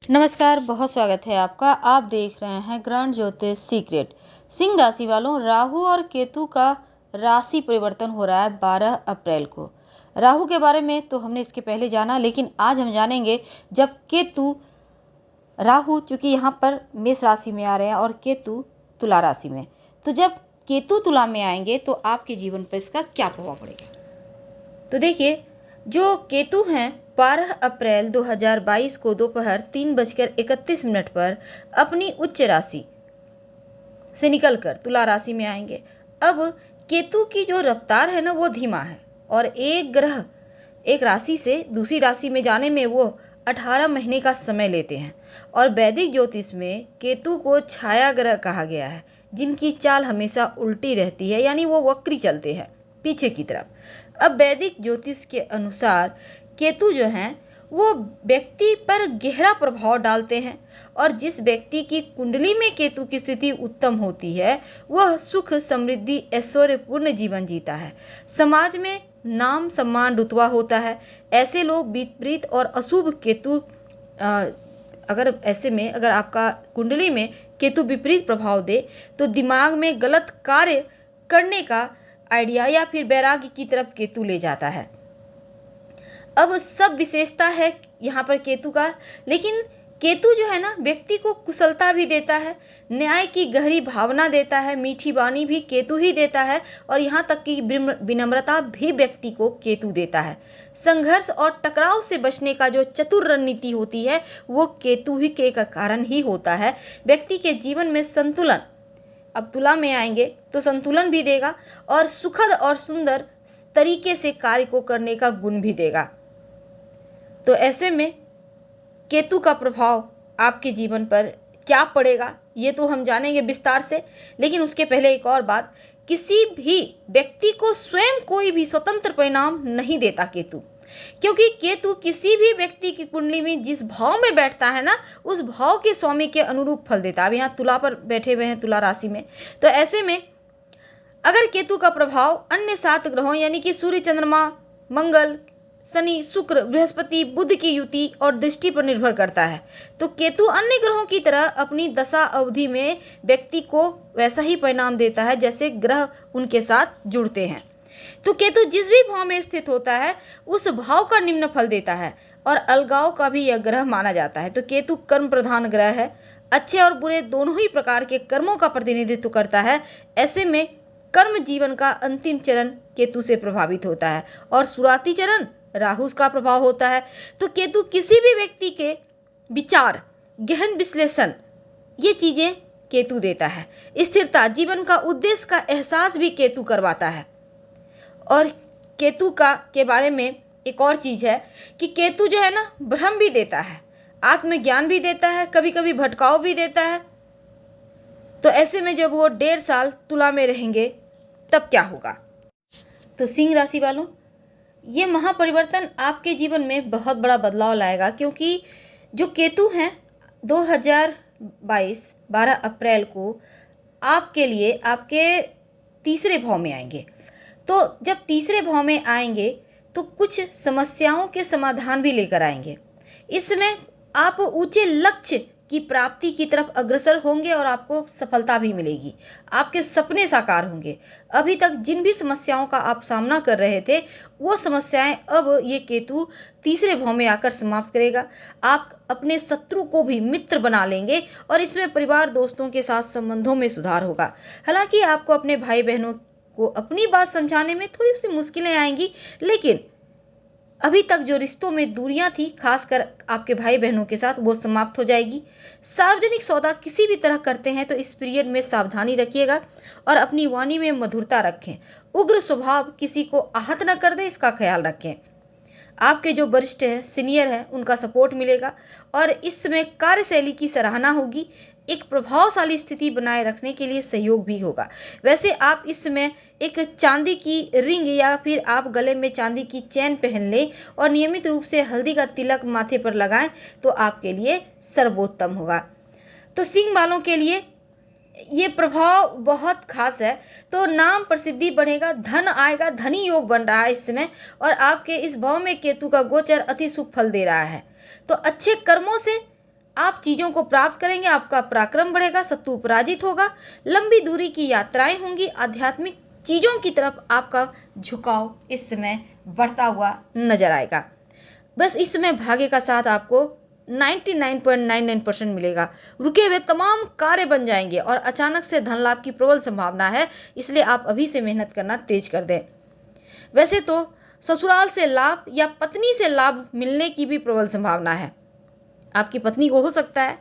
नमस्कार, बहुत स्वागत है आपका। आप देख रहे हैं ग्रहण ज्योतिष सीक्रेट। सिंह राशि वालों, राहु और केतु का राशि परिवर्तन हो रहा है 12 अप्रैल को। राहु के बारे में तो हमने इसके पहले जाना, लेकिन आज हम जानेंगे जब केतु राहु चूंकि यहाँ पर मेष राशि में आ रहे हैं और केतु तुला राशि में, तो जब केतु तुला में आएंगे तो आपके जीवन पर इसका क्या प्रभाव पड़ेगा। तो देखिए, जो केतु हैं 12 अप्रैल 2022 को दोपहर 3:31 पर अपनी उच्च राशि से निकलकर तुला राशि में आएंगे। अब केतु की जो रफ्तार है ना, वो धीमा है और एक ग्रह एक राशि से दूसरी राशि में जाने में वो 18 महीने का समय लेते हैं। और वैदिक ज्योतिष में केतु को छाया ग्रह कहा गया है, जिनकी चाल हमेशा उल्टी रहती है, यानी वो वक्री चलते हैं पीछे की तरफ। अब वैदिक ज्योतिष के अनुसार केतु जो हैं वो व्यक्ति पर गहरा प्रभाव डालते हैं, और जिस व्यक्ति की कुंडली में केतु की स्थिति उत्तम होती है वह सुख, समृद्धि, ऐश्वर्यपूर्ण जीवन जीता है। समाज में नाम, सम्मान, रुतबा होता है। ऐसे लोग विपरीत और अशुभ केतु अगर आपका कुंडली में केतु विपरीत प्रभाव दे तो दिमाग में गलत कार्य करने का आइडिया या फिर वैराग्य की तरफ केतु ले जाता है। अब सब विशेषता है यहाँ पर केतु का, लेकिन केतु जो है ना, व्यक्ति को कुशलता भी देता है, न्याय की गहरी भावना देता है, मीठी वाणी भी केतु ही देता है, और यहाँ तक कि विनम्रता भी व्यक्ति को केतु देता है। संघर्ष और टकराव से बचने का जो चतुर रणनीति होती है वो केतु ही के कारण ही होता है। व्यक्ति के जीवन में संतुलन, अब तुला में आएंगे तो संतुलन भी देगा और सुखद और सुंदर तरीके से कार्य को करने का गुण भी देगा। तो ऐसे में केतु का प्रभाव आपके जीवन पर क्या पड़ेगा ये तो हम जानेंगे विस्तार से, लेकिन उसके पहले एक और बात, किसी भी व्यक्ति को स्वयं कोई भी स्वतंत्र परिणाम नहीं देता केतु, क्योंकि केतु किसी भी व्यक्ति की कुंडली में जिस भाव में बैठता है ना, उस भाव के स्वामी के अनुरूप फल देता है। अब यहाँ तुला पर बैठे हुए हैं, तुला राशि में, तो ऐसे में अगर केतु का प्रभाव अन्य 7 ग्रहों यानी कि सूर्य, चंद्रमा, मंगल, शनि, शुक्र, बृहस्पति, बुध की युति और दृष्टि पर निर्भर करता है, तो केतु अन्य ग्रहों की तरह अपनी दशा अवधि में व्यक्ति को वैसा ही परिणाम देता है जैसे ग्रह उनके साथ जुड़ते हैं। तो केतु जिस भी भाव में स्थित होता है उस भाव का निम्न फल देता है, और अलगाव का भी यह ग्रह माना जाता है। तो केतु कर्म प्रधान ग्रह है, अच्छे और बुरे दोनों ही प्रकार के कर्मों का प्रतिनिधित्व करता है। ऐसे में कर्म जीवन का अंतिम चरण केतु से प्रभावित होता है और शुरुआती चरण राहु का प्रभाव होता है। तो केतु किसी भी व्यक्ति के विचार, गहन विश्लेषण, ये चीजें केतु देता है। स्थिरता, जीवन का उद्देश्य का एहसास भी केतु करवाता है। और केतु के बारे में एक और चीज है कि केतु जो है ना, भ्रम भी देता है, आत्मज्ञान भी देता है, कभी कभी भटकाव भी देता है। तो ऐसे में जब वो 1.5 साल तुला में रहेंगे तब क्या होगा। तो सिंह राशि वालों, ये महापरिवर्तन आपके जीवन में बहुत बड़ा बदलाव लाएगा, क्योंकि जो केतु हैं 2022 12 अप्रैल को आपके लिए आपके तीसरे भाव में आएंगे। तो जब तीसरे भाव में आएंगे तो कुछ समस्याओं के समाधान भी लेकर आएंगे। इसमें आप ऊंचे लक्ष्य की प्राप्ति की तरफ अग्रसर होंगे और आपको सफलता भी मिलेगी, आपके सपने साकार होंगे। अभी तक जिन भी समस्याओं का आप सामना कर रहे थे वो समस्याएं अब ये केतु तीसरे भाव में आकर समाप्त करेगा। आप अपने शत्रु को भी मित्र बना लेंगे और इसमें परिवार, दोस्तों के साथ संबंधों में सुधार होगा। हालांकि आपको अपने भाई बहनों को अपनी बात समझाने में थोड़ी सी मुश्किलें आएंगी, लेकिन अभी तक जो रिश्तों में दूरियां थी, खासकर आपके भाई बहनों के साथ, वो समाप्त हो जाएगी। सार्वजनिक सौदा किसी भी तरह करते हैं तो इस पीरियड में सावधानी रखिएगा और अपनी वाणी में मधुरता रखें। उग्र स्वभाव किसी को आहत न कर दे, इसका ख्याल रखें। आपके जो वरिष्ठ हैं, सीनियर हैं, उनका सपोर्ट मिलेगा और इसमें कार्यशैली की सराहना होगी। एक प्रभावशाली स्थिति बनाए रखने के लिए सहयोग भी होगा। वैसे आप इसमें एक चांदी की रिंग या फिर आप गले में चांदी की चेन पहन लें और नियमित रूप से हल्दी का तिलक माथे पर लगाएं तो आपके लिए सर्वोत्तम होगा। तो सिंह वालों के लिए ये प्रभाव बहुत खास है। तो नाम प्रसिद्धि बढ़ेगा, धन आएगा, धनी योग बन रहा है इस समय, और आपके इस भाव में केतु का गोचर अति शुभ फल दे रहा है। तो अच्छे कर्मों से आप चीज़ों को प्राप्त करेंगे, आपका पराक्रम बढ़ेगा, शत्रु पराजित होगा, लंबी दूरी की यात्राएं होंगी, आध्यात्मिक चीज़ों की तरफ आपका झुकाव इस समय बढ़ता हुआ नजर आएगा। बस इस समय भाग्य का साथ आपको 99.99% मिलेगा। रुके हुए तमाम कार्य बन जाएंगे और अचानक से धन लाभ की प्रबल संभावना है, इसलिए आप अभी से मेहनत करना तेज कर दें। वैसे तो ससुराल से लाभ या पत्नी से लाभ मिलने की भी प्रबल संभावना है। आपकी पत्नी को हो सकता है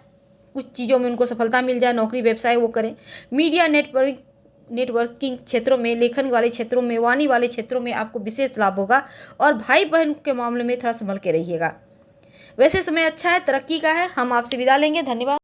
कुछ चीज़ों में उनको सफलता मिल जाए, नौकरी व्यवसाय वो करें। मीडिया नेटवर्किंग क्षेत्रों में, लेखन वाले क्षेत्रों में, वाणी वाले क्षेत्रों में आपको विशेष लाभ होगा और भाई बहन के मामले में थोड़ा संभल के रहिएगा। वैसे समय अच्छा है, तरक्की का है। हम आपसे विदा लेंगे। धन्यवाद।